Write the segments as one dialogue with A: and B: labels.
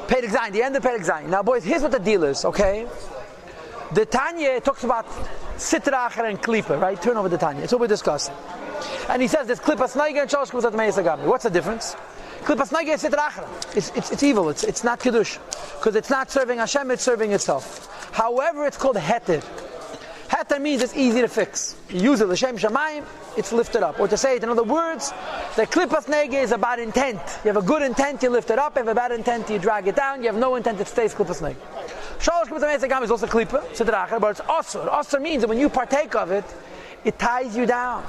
A: Perek Zayin, the end of Perek Zayin. Now, boys, here's what the deal is, okay? The Tanya talks about Sitra Achra and Klipa, right? Turn over the Tanya. It's what we're discussing. And he says there's Klipas Neiga and Shalosh Klipas Atmeis Lagami. What's the difference? Klipas Neiga is Sitra Achra. It's evil. It's not Kiddush. Because it's not serving Hashem, it's serving itself. However, it's called Heter. Heter means it's easy to fix. You use it, L'Shem Shamayim, it's lifted up. Or to say it in other words, the Klipas Neiga is about intent. You have a good intent, you lift it up. You have a bad intent, you drag it down. You have no intent, it stays Klipas Neiga. Shalosh Klipas Atmeis Lagami is also Klipa, Sitra Achra, but it's Asur. Asur means that when you partake of it, it ties you down.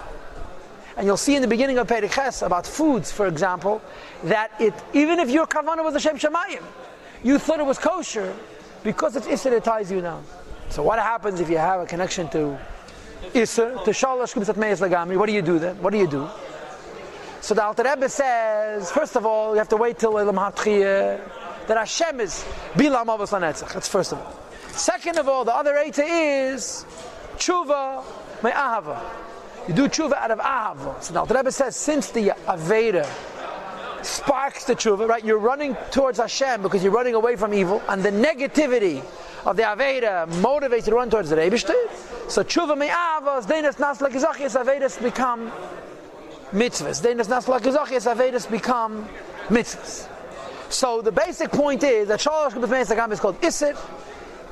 A: And you'll see in the beginning of Perek Ches about foods, for example, that even if your kavanah was Hashem Shamayim, you thought it was kosher, because it's Isser, it ties you down. So what happens if you have a connection to Isser, to Shalosh Klipas Atmeis Lagami? What do you do then? What do you do? So the Alter Rebbe says, first of all, you have to wait till Elam HaTchiyah, that Hashem is Bilam Avos LaNetzach. That's first of all. Second of all, the other Eita is Tshuva Me'ahava. You do tshuva out of ahava. So now the Rebbe says, since the Aveda sparks the tshuva, right? You're running towards Hashem because you're running away from evil, and the negativity of the Aveda motivates you to run towards the Rebishter. So tshuva me'avos, deines nas lakizachis, Avedas become mitzvahs. Deines nas lakizachis, Avedas become mitzvahs. So the basic point is that Shalosh Klipas Atmeis Lagami is called Isser.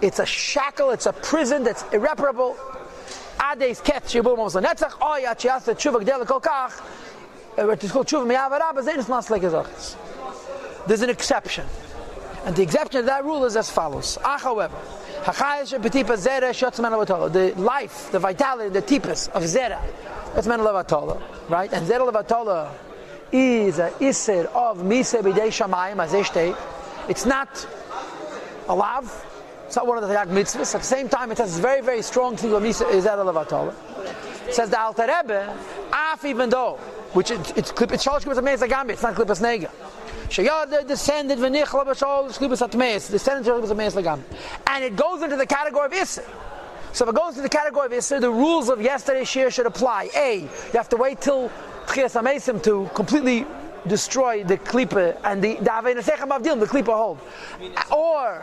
A: It's a shackle, it's a prison that's irreparable. Ades ketch yibum mos netzach oy at yas tshuva gdel kol kach it's called tshuva me'avarab zayin is not like azachis. There's an exception, and the exception to that rule is as follows. However, the life, the vitality, the tipus of zera, that's men levatola, right? And zera levatola is a iser of mise b'dei shamayim as eshtei. It's not a lav. It's not one of the Tayag mitzvahs. At the same time, it has very, very strong thing of Misa Izera Levatola. It says the Alter Rebbe, even though, which it's Shalosh Klipas Atmeis Lagami, it's not Klipas Neiga. Sheyad descended v'nichla b'Shalosh Klipas Atmeis, descended Klipas Atmeis Lagami, and it goes into the category of Isser. So if it goes into the category of Isser, the rules of yesterday's shir should apply. A, you have to wait till Tchias HaMeisim to completely destroy the klipa and the Aveda Sechem Avdil, the klipa hold. Or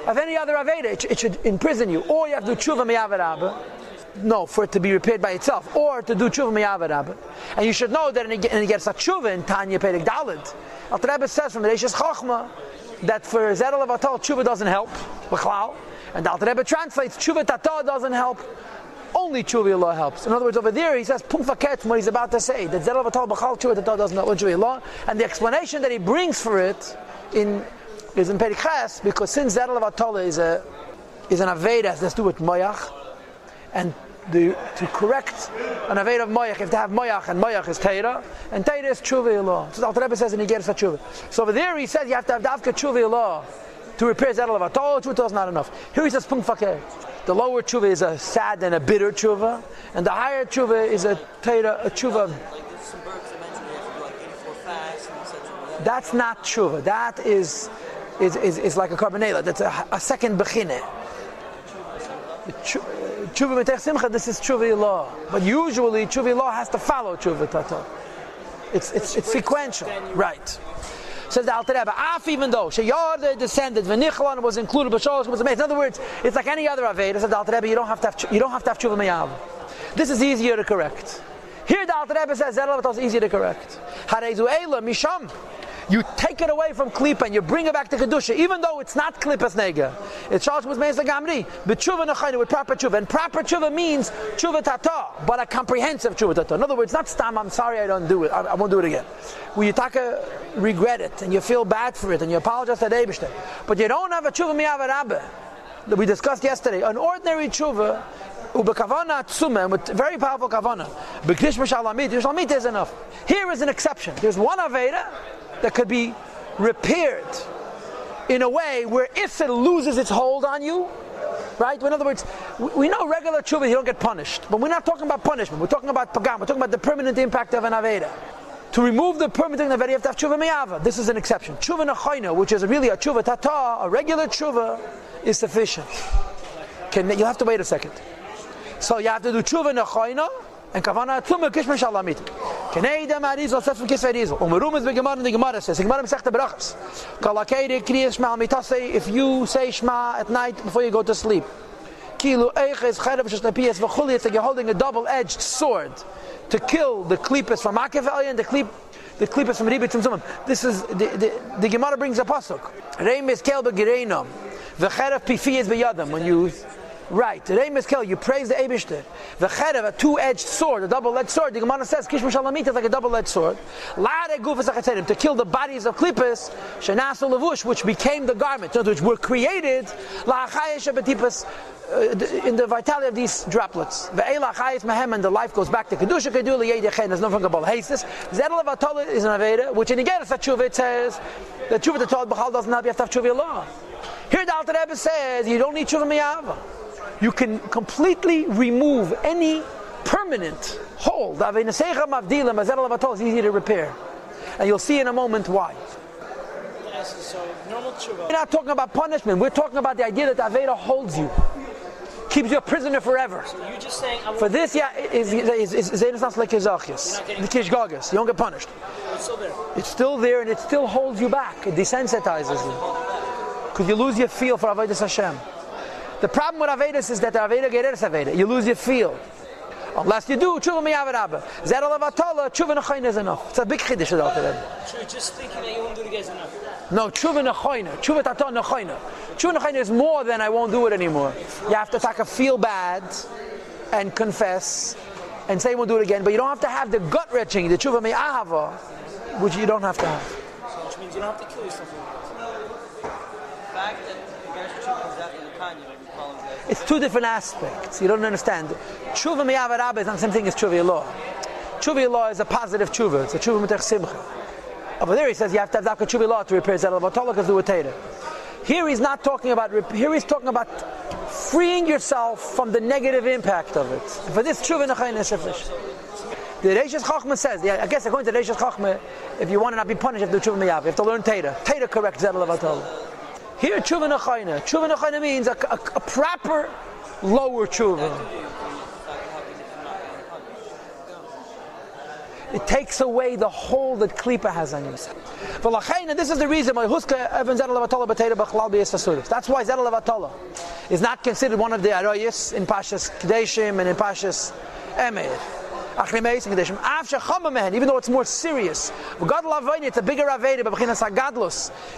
A: of any other Aveda, it should imprison you. Or you have to do tshuva me'avarabah. No, for it to be repaired by itself. Or to do tshuva me'avarabah. And you should know that in it gets a tshuva in Tanya Perek Daled. Alter Rebbe says from the Reishis Chochma that for Zera Levatol tshuva doesn't help. And the Alter Rebbe translates tshuva tata doesn't help. Only tshuva Allah helps. In other words, over there he says pum faket what he's about to say. That Zera Levatol b'chal tshuva tata doesn't help tshuva Allah. And the explanation that he brings for it is in Perek Ches, because since Zera Levatol is an Aveda that has to do with Moyach, and to correct an Aveda of Moyach, you have to have Moyach, and Moyach is Teira, and Teira is Tshuva Allah. So the Alter Rebbe says in Igeres HaTshuva. So over there he says you have to have Davka Tshuva Allah to repair Zera Levatol. Tshuva is not enough. Here he says Pum Fakir. The lower Tshuva is a sad and a bitter Tshuva, and the higher Tshuva is a Teira, a Tshuva. That's not Tshuva. That is like a Carbonela. That's a second Bechine. Tshuva Metech Simcha, this is Tshuva Ilah. But usually Tshuva Ilah has to follow Tshuva Tata. It's sequential. Right. Says the Alter Rebbe, even though Sheyad descended, V'nichlan was included, B'Shalosh was amazed. In other words, it's like any other Aveda. Says the Alter Rebbe, you don't have to have Tshuva Me'av. This is easier to correct. Here the Alter Rebbe says Zera Levatol is easier to correct. Harezu Eila Misham. You take it away from Klipa and you bring it back to Kedusha, even though it's not Klipas Nega. It's Shalosh was Meis Lagamri, but Tshuva Nechaynu with proper Tshuva. And proper Tshuva means Tshuva Tata, but a comprehensive Tshuva Tata. In other words, not Stam, I'm sorry I don't do it, I won't do it again. Where you regret it, and you feel bad for it, and you apologize to the Eibishter. But you don't have a Tshuva Mi'avarabah that we discussed yesterday. An ordinary Tshuva, Ubekavana Tzumah, with very powerful Kavana. B'Krish Mishalamit, Mishalamit is enough. Here is an exception. There's one Aveda that could be repaired in a way where if it loses its hold on you, right? In other words, we know regular tshuva you don't get punished, but we're not talking about punishment. We're talking about pagam. We're talking about the permanent impact of an aveda. To remove the permanent aveda, you have to have tshuva me'ava. This is an exception. Tshuva nechayna, which is really a tshuva tata, a regular tshuva, is sufficient. You'll have to wait a second. So you have to do tshuva nechayna and kavana tzumah kishma shalamit. Keneidem Arizal says from Kisvei Arizal. Umerum is begemar in the Gemara says. The Gemara Masech the Brachas. Kalakei kriyas Shema mitase. If you say Shema at night before you go to sleep. Kilu eiches chayrav sheshnapiyas v'chuli. It's like you're holding a double-edged sword to kill the klipas from Akev Elyon and the klipas from Ribit Tzimtzumim. This is the Gemara brings a pasuk. Reim is kel b'gireinam v'cherav pifiyas b'yadam. When you Reim is kel, you praise the Eibishter. V'cherav, a two-edged sword, a double-edged sword. The Gemara says kishmu shalamit is like a double-edged sword. La'are gufas achatzerim, to kill the bodies of klipas shenasu levush, which became the garment, which were created la'achayesh betipas. In the vitality of these droplets, ve'ela chayis mehem, and the life goes back to kedusha kedula yedechen. There's no from Kabbalah. Hastis zedel v'atola is an aveda, which in Igeres HaTshuva it says that tshuva the Torah b'chal doesn't help. You have to have tshuva law. Here the Alter Rebbe says you don't need tshuva miyava. You can completely remove any permanent hold. Is easy to repair, and you'll see in a moment why.
B: So normal tshuva.
A: We're not talking about punishment. We're talking about the idea that Aveda holds you. Keeps you a prisoner forever.
B: So you're just saying
A: for this, is like Kezachias, the Kishgagas. You don't get punished.
B: It's still there.
A: It's still there, and it still holds you back. It desensitizes you because you lose your feel for Avodas Hashem. The problem with Avedas is that the Aveda Gereres Aveda. You lose your feel. Unless you do tshuva miyav rabba, zedel avatola, tshuva nechoina is enough. It's a big chiddush of the Rebbe.
B: So you're just thinking that you won't do it again is enough.
A: No, tshuva nechoina, tshuva taton nechoina. Tshuva nechoina is more than I won't do it anymore. You have to feel bad and confess and say you won't do it again, but you don't have to have the gut wrenching, the tshuva mi'ahava, which you don't have to have.
B: So which means you don't have to kill yourself.
C: The fact that the Gersh Tshuva comes after the Tanya,
A: it's two different aspects. You don't understand. Tshuva miyav rabba is not the same thing as tshuva law. Tshuva law is a positive tshuva. It's a tshuva mitach simcha. Over there he says you have to have that tshuva law to repair zedel v'atola because do a teira. Here he's not talking about. Here he's talking about freeing yourself from the negative impact of it. And for this tshuva nechayin is sufficient. The Reishis Chachma says, I guess according to the Reishis Chachma, if you want to not be punished, you have to do tshuva miyav. You have to learn teira. Teira corrects zedel v'atola. Here, tshuva nechaina. Tshuva nechaina means a proper lower tshuva. It takes away the hold that klipa has on you. This is the reason why Huska Evan Zedel Avatola B'Teira B'Chlal B'Yis Hasuris. That's why Zedel Avatola is not considered one of the Aroyis in Pashas Kedeshim and in Pashas Emeir. Even though it's more serious, it's a bigger Aveda,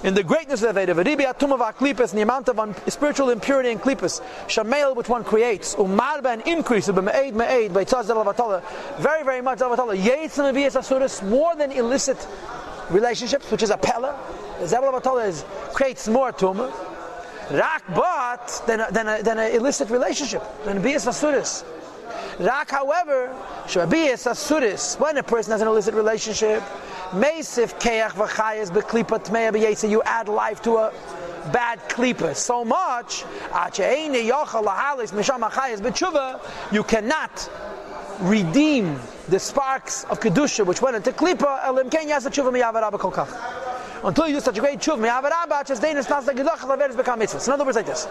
A: in the greatness of Aveda, in the amount of spiritual impurity and klipas, Shamel, which one creates, Umarba, an increase, very, very much, more than illicit relationships, which is a pella. Zebel creates more tumah, but than an illicit relationship, than Bias Asuris. Rak, however, when a person has an illicit relationship, you add life to a bad klipa so much, you cannot redeem the sparks of kedusha which went into klipa until you do such a great tshuva. In other words, like this: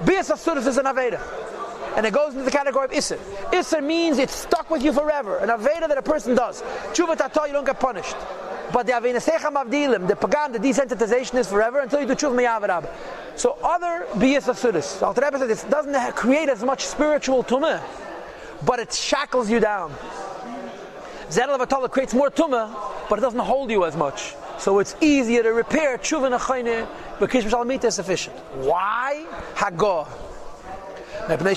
A: Bias Asuris is an aveda, and it goes into the category of Isser. Isser means it's stuck with you forever. An Aveda that a person does. Tshuva Tata, you don't get punished. But the Aveda Secham Avdilim, the Pagan, the desensitization is forever until you do Tshuva Miyav Rabba. So other Biyas Asuris, Alter Rebbe says it doesn't create as much spiritual tumah, but it shackles you down. Zedel Avatala creates more tumah, but it doesn't hold you as much. So it's easier to repair Tshuva Nechaine, but Kishma Shalamita is sufficient. Why? Hagor. When you do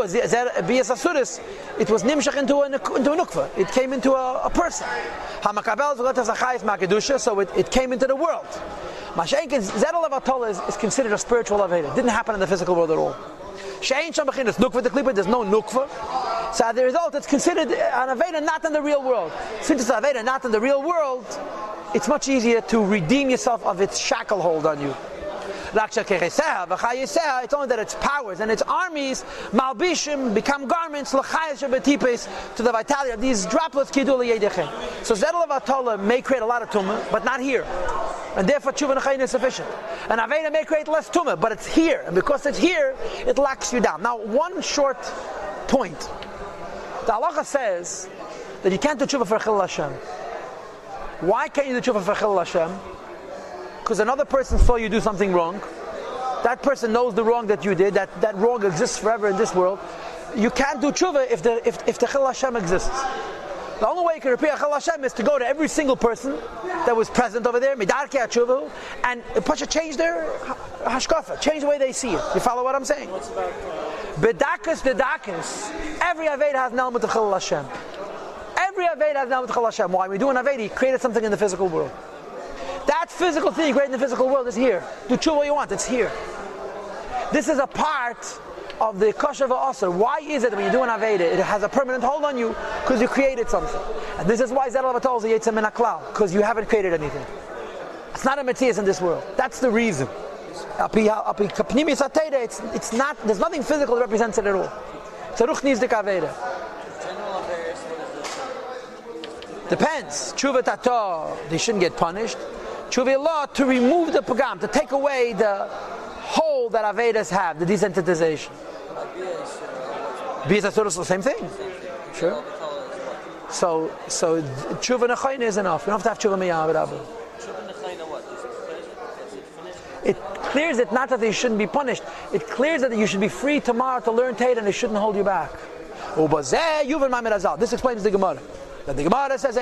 A: a Biyas Asuris, it was nimshach into a nukva. It came into a person. So it came into the world. Zedel Avatola is considered a spiritual Aveda. It didn't happen in the physical world at all. There's no nukva. So as a result, it's considered an Aveda not in the real world. Since it's an Aveda not in the real world, it's much easier to redeem yourself of its shackle hold on you. It's only that its powers and its armies, Malbishim, become garments, to the vitality of these droplets. So Zedel Avatola may create a lot of tumah, but not here. And therefore Tshuva Nechayin is sufficient. And Aveda may create less tumah, but it's here. And because it's here, it locks you down. Now, one short point. The halacha says, that you can't do tshuva for Chilul Hashem. Why can't you do tshuva for Chilul Hashem? Because another person saw you do something wrong. That person knows the wrong that you did. That wrong exists forever in this world. You can't do tshuva if the Chilul Hashem exists. The only way you can repair Chilul Hashem is to go to every single person that was present over there, midarkei tshuva, and change their hashkafa, change the way they see it. You follow what I'm saying?
B: What's about
A: Bedakas, every Aveda has an element of Chilul Hashem. Every Aveda has an element of Chilul Hashem. Why? When we do an Aveda, he created something in the physical world. That physical thing you created in the physical world is here. Do tshuva what you want, it's here. This is a part of the kosher v'asr. Why is it that when you do an Aveda, it has a permanent hold on you? Because you created something. And this is why Zedel Avatol is a Yetzim min HaKlal, because you haven't created anything. It's not a Matthias in this world. That's the reason. It's not, there's nothing physical that represents it at all. It's a Ruchnisdik Aveda.
C: General affairs, what is this?
A: Depends. Tshuva Tato, they shouldn't get punished. Tshuva Allah, to remove the pagam, to take away the hole that Avedas have, the desensitization. Biyas Asur is the same thing. Sure. So tshuva Nechayin is enough. You don't have to have tshuva Miyah Rabbi. It clears it, not that they shouldn't be punished. It clears it that you should be free tomorrow to learn Tate and it shouldn't hold you back. This explains the Gemara. That the Gemara says,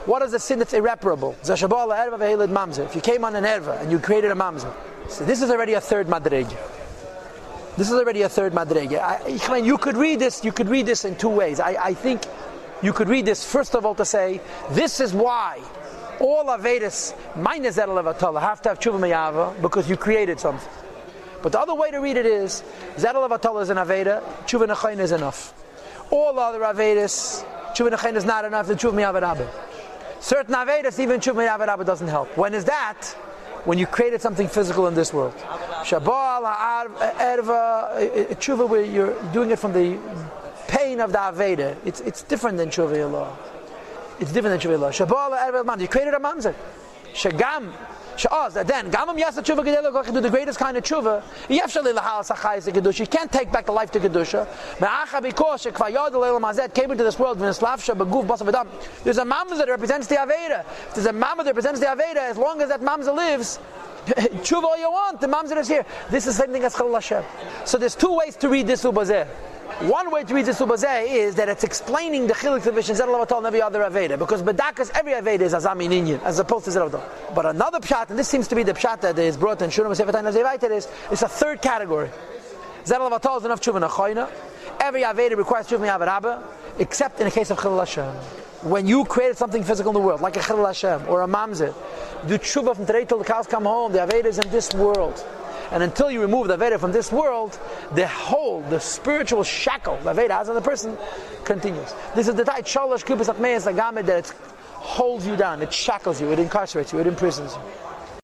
A: what is the sin that's irreparable? If you came on an erva and you created a mamzer, so this is already a third madrege. You could read this in two ways. I think you could read this first of all to say, this is why all Avedas minus Zedel Avatala have to have tshuva meyava, because you created something. But the other way to read it is, Zedel Avatala is an Aveda, tshuva nechayin is enough. All other Avedas, tshuva nechayin is not enough, the tshuva meyava rabba. Certain Avedas, even tshuva meyava rabba doesn't help. When is that? When you created something physical in this world. Shabal, erva, tshuva where you're doing it from the pain of the Aveda. It's different than tshuva Allah. It's different than tshuva. Shabala erva mamzer. You created a mamzer. Shagam, sha'az. Then gamam yasa tshuva gedelo go do the greatest kind of tshuva. Yefshali lahal sachayis kedusha. You can't take back the life to kedusha. Me'acha bikosh shekvayod leil mazet came into this world v'nislavsha beguf basav adam. There's a mamzer that represents the Aveda. If there's a mamzer that represents the Aveda, as long as that mamzer lives, tshuva all you want. The mamzer is here. This is the same thing as Chilul Hashem. So there's two ways to read this ubazeh. One way to read this ubazeh is that it's explaining the chiluk division Zedel Avatol and every other Aveda, because bedakas every Aveda is azami ninyan as opposed to Zedel Avatol. But another pshat, and this seems to be the pshat that is brought in Shurim Sefer Tanya Zevaited, is it's a third category. Zedel Avatol is enough tshuva nechaina. Every Aveda requires tshuva miyav rabba, except in the case of Chilul Hashem. When you created something physical in the world, like a Chilul Hashem or a mamzer, do tshuva from today till the cows come home. The Aveda is in this world. And until you remove the Aveda from this world, the spiritual shackle the Aveda has on the person continues. This is the tight shalosh kupas atmeis agamed that it holds you down, it shackles you, it incarcerates you, it imprisons you.